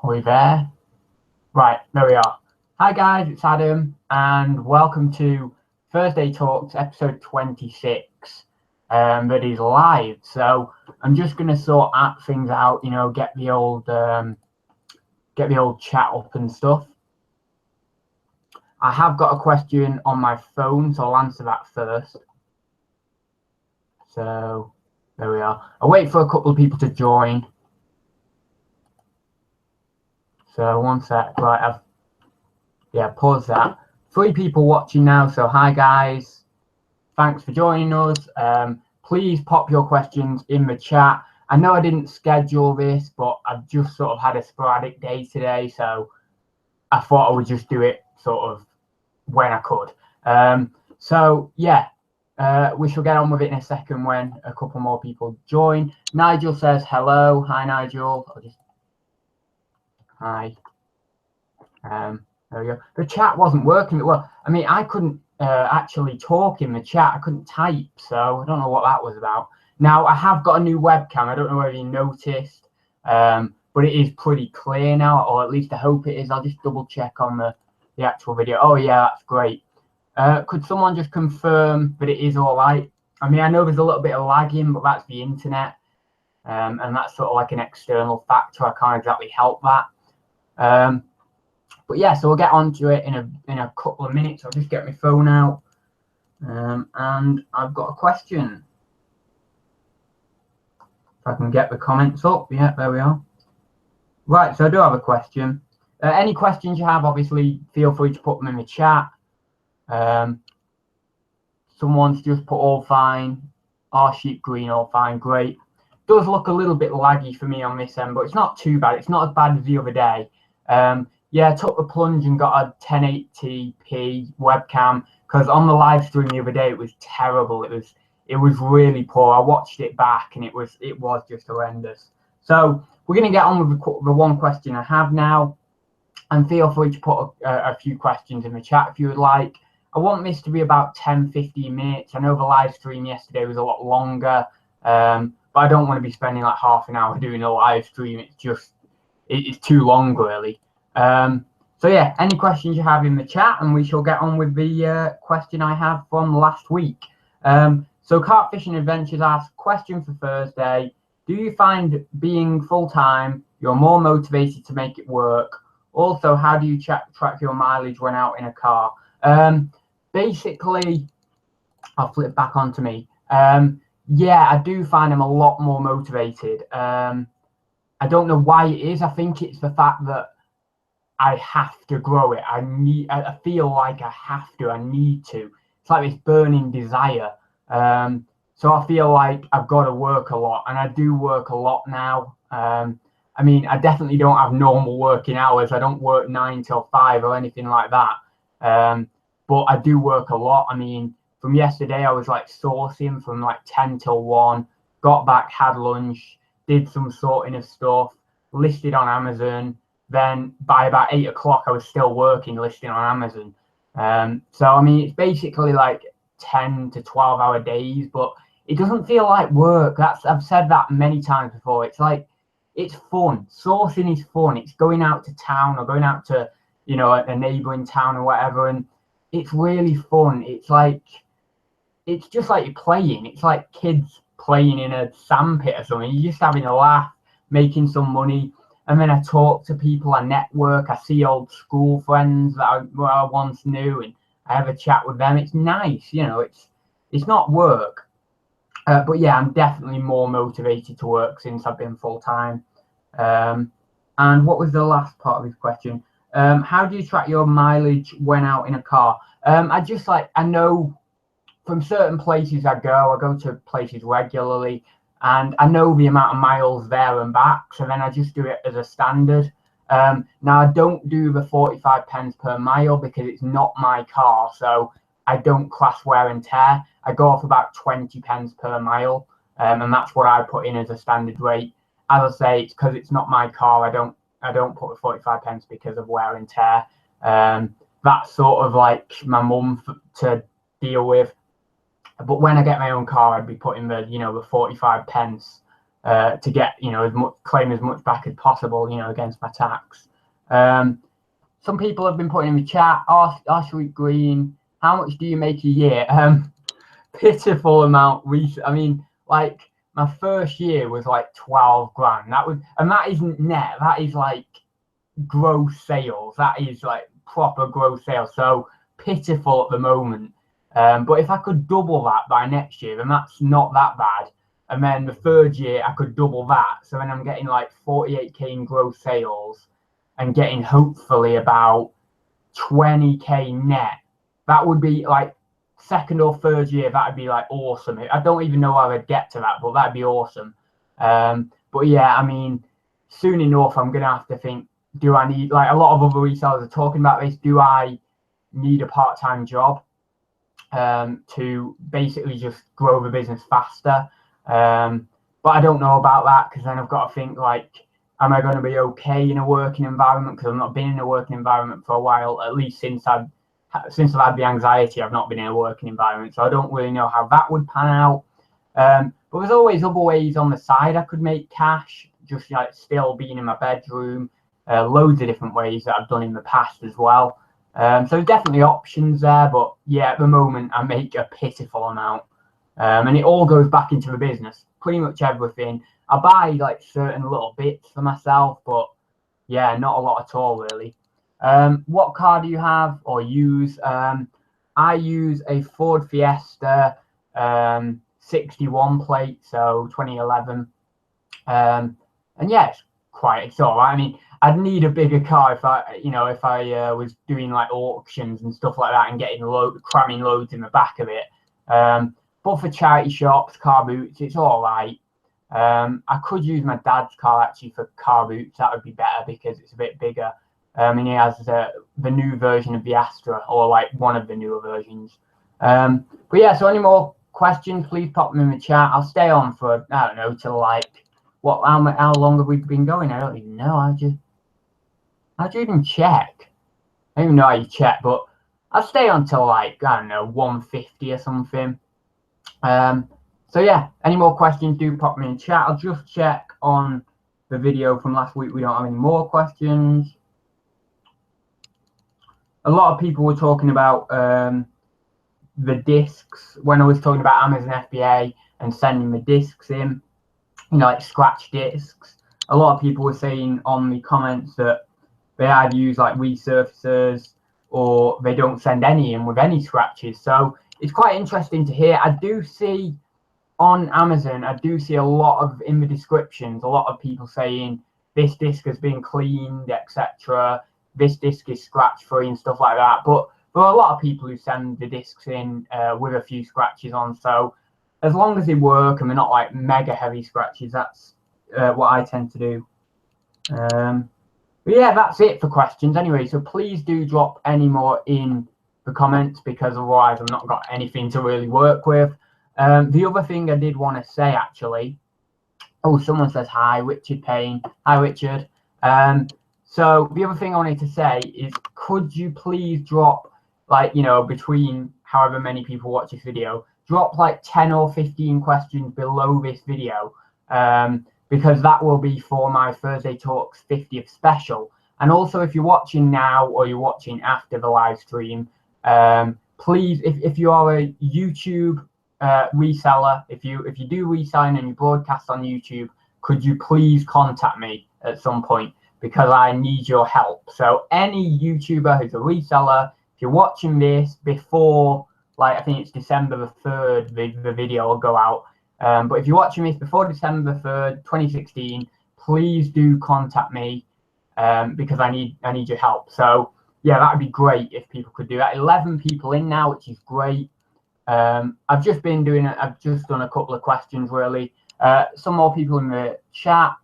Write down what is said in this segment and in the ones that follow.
Are we there? Right, there we are. Hi guys, it's Adam, and welcome to Thursday Talks, episode 26. That is live. So I'm just gonna sort things out, get the old chat up and stuff. I have got a question on my phone, so I'll answer that first. So there we are. I'll wait for a couple of people to join. So one sec, right, pause that. 3 people watching now, so hi guys. Thanks for joining us. Please pop your questions in the chat. I know I didn't schedule this, but I've just sort of had a sporadic day today, so I thought I would just do it sort of when I could. We shall get on with it in a second when a couple more people join. Nigel says hello. Hi, Nigel. Hi. There we go. The chat wasn't working well. I mean, I couldn't actually talk in the chat. I couldn't type, so I don't know what that was about. Now, I have got a new webcam. I don't know whether you noticed, but it is pretty clear now, or at least I hope it is. I'll just double check on the actual video. Oh, yeah, that's great. Could someone just confirm that it is all right? I mean, I know there's a little bit of lagging, but that's the internet, and that's sort of like an external factor. I can't exactly help that. But yeah, so we'll get on to it in a couple of minutes. I'll just get my phone out, and I've got a question. If I can get the comments up. Yeah, there we are. Right, so I do have a question. Any questions you have, obviously, feel free to put them in the chat. Someone's just put all fine. Our sheep green, all fine, great. Does look a little bit laggy for me on this end, but it's not too bad. It's not as bad as the other day. Yeah, I took the plunge and got a 1080p webcam because on the live stream the other day it was terrible. It was really poor. I watched it back and it was just horrendous. So we're going to get on with the one question I have now, and feel free to put a few questions in the chat if you would like. I want this to be about 10-15 minutes. I know the live stream yesterday was a lot longer, but I don't want to be spending like half an hour doing a live stream. It's too long really. So yeah, any questions you have in the chat, and we shall get on with the question I have from last week. So Carp Fishing Adventures asks, question for Thursday: do you find being full-time you're more motivated to make it work? Also, how do you track your mileage when out in a car? Basically, I'll flip back onto me. Yeah, I do find I'm a lot more motivated. I don't know why it is. I think it's the fact that I have to grow it. I feel like I have to. I need to. It's like this burning desire. So I feel like I've got to work a lot, and I do work a lot now. I mean, I definitely don't have normal working hours. I don't work 9 till 5 or anything like that. But I do work a lot. I mean, from yesterday, I was like sourcing from like 10 till 1, got back, had lunch, did some sorting of stuff, listed on Amazon. Then by about 8 o'clock, I was still working, listing on Amazon. So, I mean, it's basically like 10 to 12 hour days, but it doesn't feel like work. I've said that many times before. It's like, it's fun. Sourcing is fun. It's going out to town or going out to, a neighboring town or whatever. And it's really fun. It's just like you're playing. It's like kids playing in a sandpit or something. You're just having a laugh, making some money. And then I talk to people, I network, I see old school friends that I once knew, and I have a chat with them. It's nice, it's not work. But yeah, I'm definitely more motivated to work since I've been full-time. And what was the last part of his question? How do you track your mileage when out in a car? I know from certain places I go to places regularly, and I know the amount of miles there and back, so then I just do it as a standard. Now, I don't do the 45 pence per mile because it's not my car, so I don't class wear and tear. I go off about 20 pence per mile, and that's what I put in as a standard rate. As I say, it's because it's not my car. I don't put the 45 pence because of wear and tear. That's sort of like my mum to deal with. But when I get my own car, I'd be putting the 45 pence to get, you know, claim as much back as possible, you know, against my tax. Some people have been putting in the chat, Sweet Green, how much do you make a year? Pitiful amount. I mean, like, my first year was like 12 grand. And that isn't net. That is like gross sales. That is like proper gross sales. So pitiful at the moment. But if I could double that by next year, then that's not that bad. And then the third year, I could double that. So then I'm getting like 48k in gross sales and getting hopefully about 20k net. That would be like second or third year. That'd be like awesome. I don't even know how I'd get to that, but that'd be awesome. But yeah, I mean, soon enough, I'm gonna have to think, do I need, like a lot of other resellers are talking about this, do I need a part-time job to basically just grow the business faster? But I don't know about that, because then I've got to think, like, am I going to be okay in a working environment? Because I've not been in a working environment for a while, at least since I've had the anxiety. I've not been in a working environment, so I don't really know how that would pan out. But there's always other ways on the side I could make cash, just like still being in my bedroom. Loads of different ways that I've done in the past as well. So there's definitely options there, but yeah, at the moment I make a pitiful amount, and it all goes back into the business. Pretty much everything. I buy like certain little bits for myself, but yeah, not a lot at all really. What car do you have or use? I use a Ford Fiesta 61 plate, so 2011. And yeah, it's all right. I mean, I'd need a bigger car if I was doing like auctions and stuff like that and getting cramming loads in the back of it. But for charity shops, car boots, it's all right. I could use my dad's car actually for car boots. That would be better because it's a bit bigger. And he has the new version of the Astra, or like one of the newer versions. But yeah, so any more questions, please pop them in the chat. I'll stay on for, I don't know, till like, how long have we been going? I don't even know. How'd you even check? I don't even know how you check, but I'll stay on till like, I don't know, 150 or something. So yeah, any more questions, do pop me in chat. I'll just check on the video from last week. We don't have any more questions. A lot of people were talking about the discs when I was talking about Amazon FBA and sending the discs in, you know, like scratch discs. A lot of people were saying on the comments that they either use like resurfacers or they don't send any in with any scratches. So it's quite interesting to hear. I do see on Amazon, I do see a lot of, in the descriptions, a lot of people saying this disc has been cleaned, etc. This disc is scratch free and stuff like that. But there are a lot of people who send the discs in with a few scratches on. So as long as they work and they're not like mega heavy scratches, that's what I tend to do. But yeah, that's it for questions anyway. So please do drop any more in the comments, because otherwise I've not got anything to really work with. The other thing I did want to say actually, oh, someone says hi, Richard Payne. Hi, Richard. So the other thing I wanted to say is, could you please drop, like, you know, between however many people watch this video, drop like 10 or 15 questions below this video, because that will be for my Thursday Talks 50th special. And also, if you're watching now or you're watching after the live stream, please, if you are a YouTube reseller, if you do reselling and you broadcast on YouTube, could you please contact me at some point, because I need your help. So any YouTuber who's a reseller, if you're watching this before, like, I think it's December the 3rd, the video will go out. But if you're watching this before December 3rd, 2016, please do contact me, because I need your help. So yeah, that would be great if people could do that. 11 people in now, which is great. I've just done a couple of questions really. Some more people in the chat.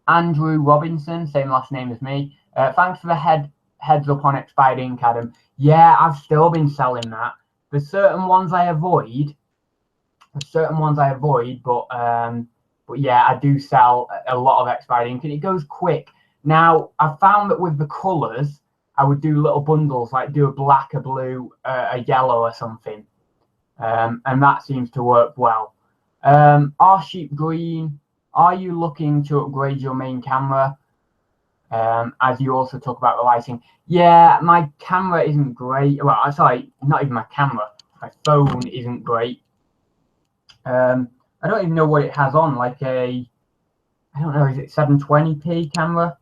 Andrew Robinson, same last name as me. Thanks for the heads up on expired ink, Adam. Yeah, I've still been selling that. There's certain ones I avoid. But yeah, I do sell a lot of expired ink, and it goes quick. Now, I've found that with the colours, I would do little bundles, like do a black, a blue, a yellow or something. And that seems to work well. Our sheep green, are you looking to upgrade your main camera? As you also talk about the lighting. Yeah, my camera isn't great. Well, sorry, not even my camera. My phone isn't great. I don't even know what it has on, like I don't know, is it 720p camera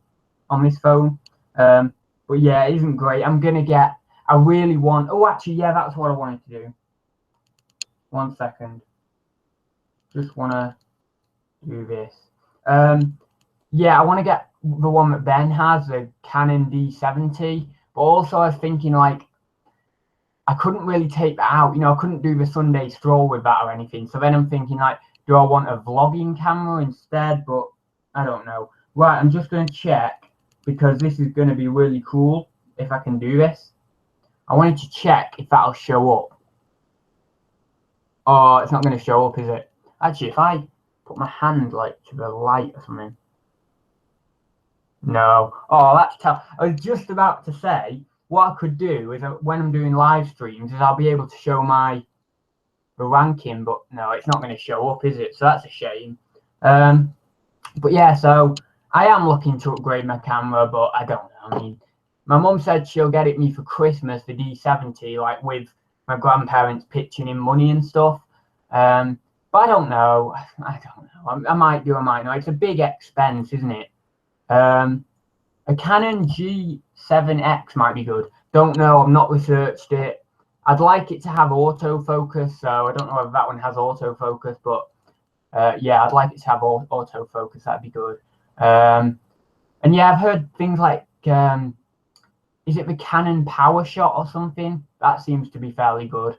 on this phone? But yeah, it isn't great. I really want, oh, actually, yeah, that's what I wanted to do. 1 second. Just want to do this. Yeah, I want to get the one that Ben has, the Canon D70. But also I was thinking, like, I couldn't really take that out. I couldn't do the Sunday stroll with that or anything. So then I'm thinking, like, do I want a vlogging camera instead? But I don't know. Right, I'm just going to check, because this is going to be really cool if I can do this. I wanted to check if that'll show up. Oh, it's not going to show up, is it? Actually, if I put my hand, like, to the light or something. No. Oh, that's tough. I was just about to say, what I could do is when I'm doing live streams, is I'll be able to show the ranking, but no, it's not going to show up, is it? So that's a shame. But yeah, so I am looking to upgrade my camera, but I don't know. I mean, my mum said she'll get it me for Christmas, the D70, like with my grandparents pitching in money and stuff. But I don't know. I don't know. I might do, I might not. It's a big expense, isn't it? A Canon G7X might be good. Don't know. I've not researched it. I'd like it to have autofocus, so I don't know if that one has autofocus, but yeah, I'd like it to have autofocus. That'd be good. And yeah, I've heard things like, is it the Canon PowerShot or something? That seems to be fairly good.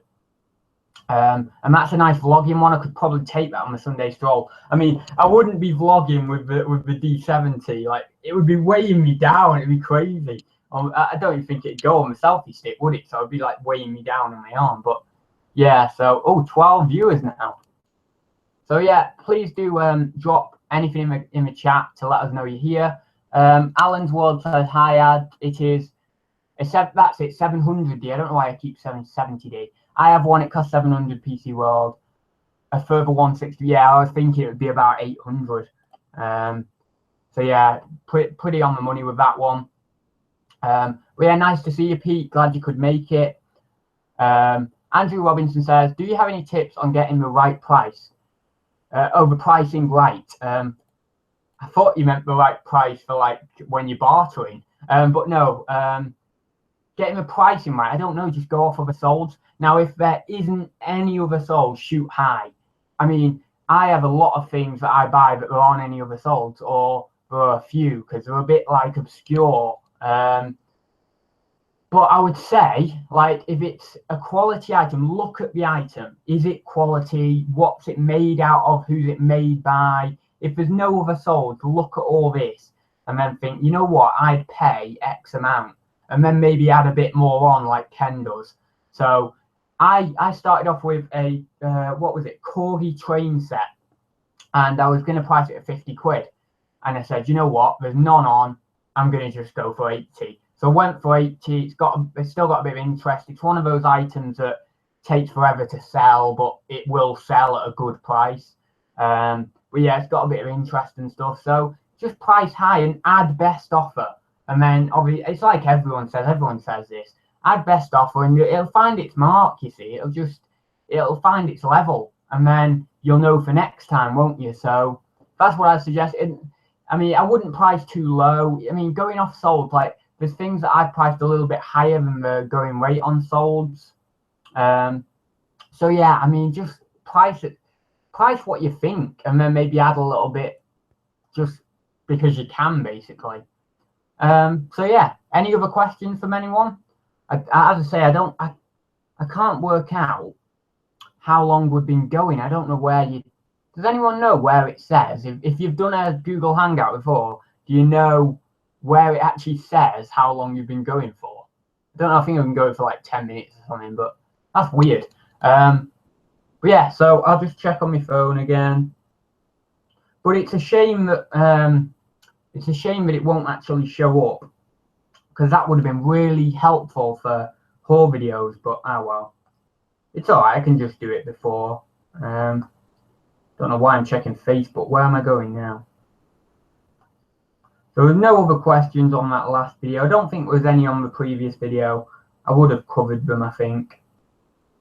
And that's a nice vlogging one. I could probably take that on the Sunday stroll. I mean, I wouldn't be vlogging with the D70. Like, it would be weighing me down. It'd be crazy. I don't even think it'd go on the selfie stick, would it? So it'd be like weighing me down on my arm. But yeah, so 12 viewers now. So yeah, please do drop anything in the chat to let us know you're here. Alan's World says hi, Ad. That's it, 700D. I don't know why I keep 770D. I have one, it costs 700 PC World. A further 160. Yeah, I was thinking it would be about 800. So yeah, pretty on the money with that one. But yeah, nice to see you, Pete. Glad you could make it. Andrew Robinson says, do you have any tips on getting the right price? The pricing right. I thought you meant the right price for like when you're bartering. But no, getting the pricing right. I don't know, just go off of the solds. Now, if there isn't any other solds, shoot high. I mean, I have a lot of things that I buy that there aren't any other solds, or there are a few because they're a bit like obscure. But I would say, like, if it's a quality item, look at the item. Is it quality? What's it made out of? Who's it made by? If there's no other solds, look at all this and then think, you know what, I'd pay X amount. And then maybe add a bit more on, like Ken does. So I started off with a, what was it, Corgi train set. And I was going to price it at 50 quid. And I said, you know what, there's none on. I'm going to just go for 80. So I went for 80. It's still got a bit of interest. It's one of those items that takes forever to sell, but it will sell at a good price. But yeah, it's got a bit of interest and stuff. So just price high and add best offer. And then obviously it's like everyone says this. Add best offer and it'll find its mark, you see. It'll find its level. And then you'll know for next time, won't you? So that's what I suggest. I mean, I wouldn't price too low. I mean, going off sold, like there's things that I've priced a little bit higher than the going rate on solds. So yeah, I mean, just price what you think, and then maybe add a little bit just because you can, basically. So yeah, any other questions from anyone? As I say, I can't work out how long we've been going. I don't know where does anyone know where it says? If you've done a Google Hangout before, do you know where it actually says how long you've been going for? I don't know, I think I've been going for like 10 minutes or something, but that's weird. But yeah, so I'll just check on my phone again. But it's a shame that it won't actually show up, because that would have been really helpful for haul videos. But oh well, it's all right. I can just do it before. Don't know why I'm checking Facebook. Where am I going now? There were no other questions on that last video. I don't think there was any on the previous video. I would have covered them, I think.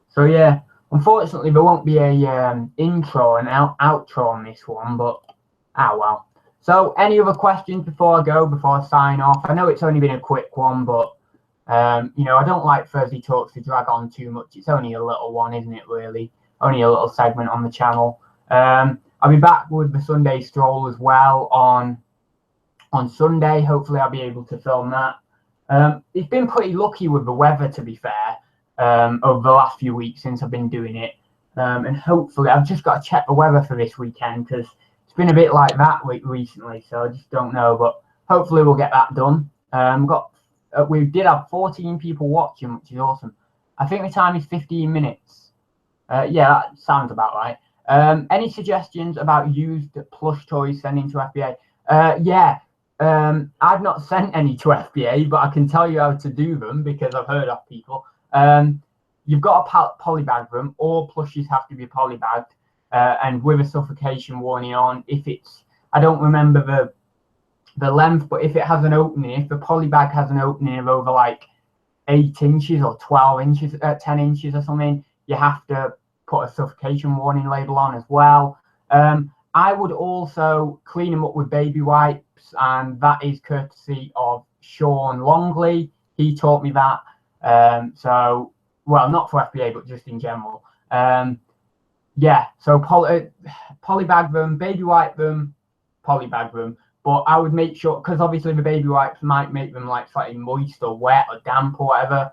So yeah, unfortunately there won't be a intro and outro on this one, but well. So any other questions before I go, before I sign off? I know it's only been a quick one, but you know, I don't like Thursday Talks to drag on too much. It's only a little one, isn't it, really? Only a little segment on the channel. I'll be back with the Sunday stroll as well on Sunday. Hopefully I'll be able to film that. It's been pretty lucky with the weather, to be fair, over the last few weeks since I've been doing it. And hopefully I've just got to check the weather for this weekend, because it's been a bit like that recently, so I just don't know, but hopefully we'll get that done. We did have 14 people watching, which is awesome. I think the time is 15 minutes. Yeah, that sounds about right. Any suggestions about used plush toys sending to FBA? Yeah, I've not sent any to FBA, but I can tell you how to do them because I've heard of people. You've got to polybag them. All plushies have to be polybagged, and with a suffocation warning on. If it's, I don't remember the length, but if it has an opening, if the polybag has an opening of over like 8 inches or 12 inches, 10 inches or something, you have to put a suffocation warning label on as well. I would also clean them up with baby wipes, and that is courtesy of Sean Longley. He taught me that. So, well, not for FBA, but just in general. Yeah, so polybag them, baby wipe them, polybag them. But I would make sure, because obviously the baby wipes might make them like slightly moist or wet or damp or whatever.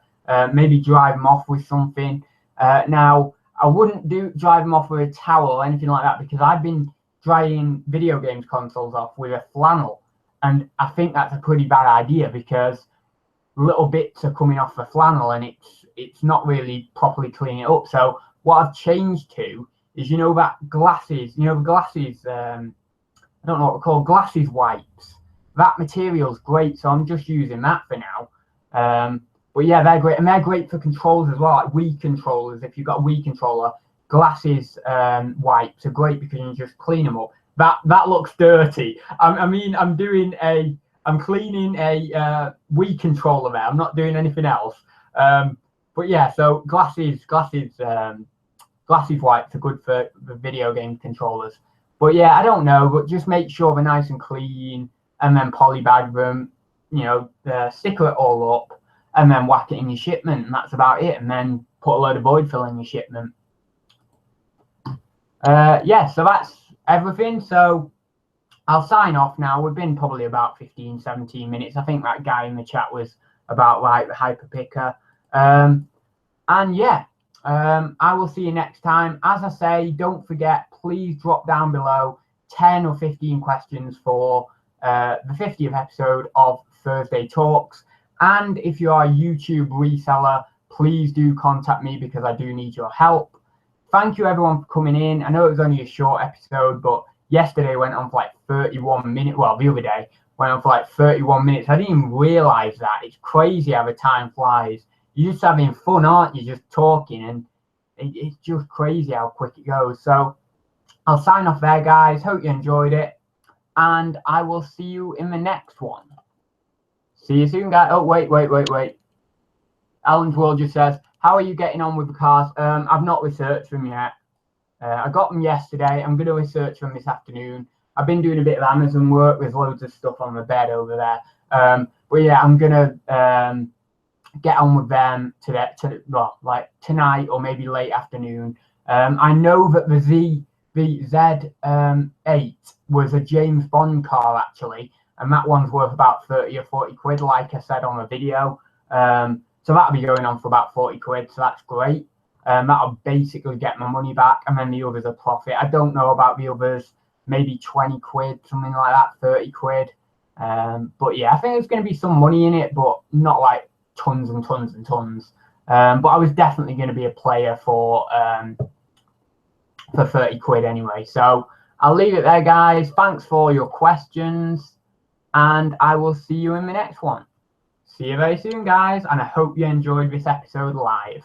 Maybe dry them off with something. Now, I wouldn't dry them off with a towel or anything like that, because I've been drying video games consoles off with a flannel, and I think that's a pretty bad idea because little bits are coming off the flannel and it's not really properly cleaning it up. So what I've changed to is, you know, that glasses, you know, the glasses, I don't know what they're called, glasses wipes. That material's great, so I'm just using that for now. But yeah, they're great, and they're great for controls as well, like Wii controllers. If you've got a Wii controller, glasses wipes are great because you can just clean them up. That looks dirty. I mean, I'm cleaning a Wii controller there. I'm not doing anything else. But yeah, so glasses wipes are good for the video game controllers. But yeah, I don't know, but just make sure they're nice and clean, and then polybag them, you know, sticker it all up, and then whack it in your shipment, and that's about it. And then put a load of void fill in your shipment. Yeah, so that's everything. So I'll sign off now. We've been probably about 15-17 minutes. I think that guy in the chat was about right, the hyper picker. And yeah, I will see you next time. As I say, don't forget, please drop down below 10 or 15 questions for the 50th episode of Thursday Talks. And if you are a YouTube reseller, please do contact me because I do need your help. Thank you everyone for coming in. I know it was only a short episode, but yesterday went on for like 31 minutes. Well, the other day went on for like 31 minutes. I didn't even realize that. It's crazy how the time flies. You're just having fun, aren't you? Just talking, and it's just crazy how quick it goes. So I'll sign off there, guys. Hope you enjoyed it, and I will see you in the next one. See you soon, guys. Oh, wait. Alan's World just says, how are you getting on with the cars? I've not researched them yet. I got them yesterday. I'm going to research them this afternoon. I've been doing a bit of Amazon work. There's loads of stuff on the bed over there. But yeah, I'm going to get on with them like tonight or maybe late afternoon. I know that the Z8 was a James Bond car, actually. And that one's worth about 30 or 40 quid, like I said on the video. So that'll be going on for about 40 quid, so that's great. That'll basically get my money back, and then the others are profit. I don't know about the others, maybe 20 quid, something like that, 30 quid. But yeah, I think there's going to be some money in it, but not like tons and tons and tons. But I was definitely going to be a player for 30 quid anyway. So I'll leave it there, guys. Thanks for your questions, and I will see you in the next one. See you very soon, guys, and I hope you enjoyed this episode live.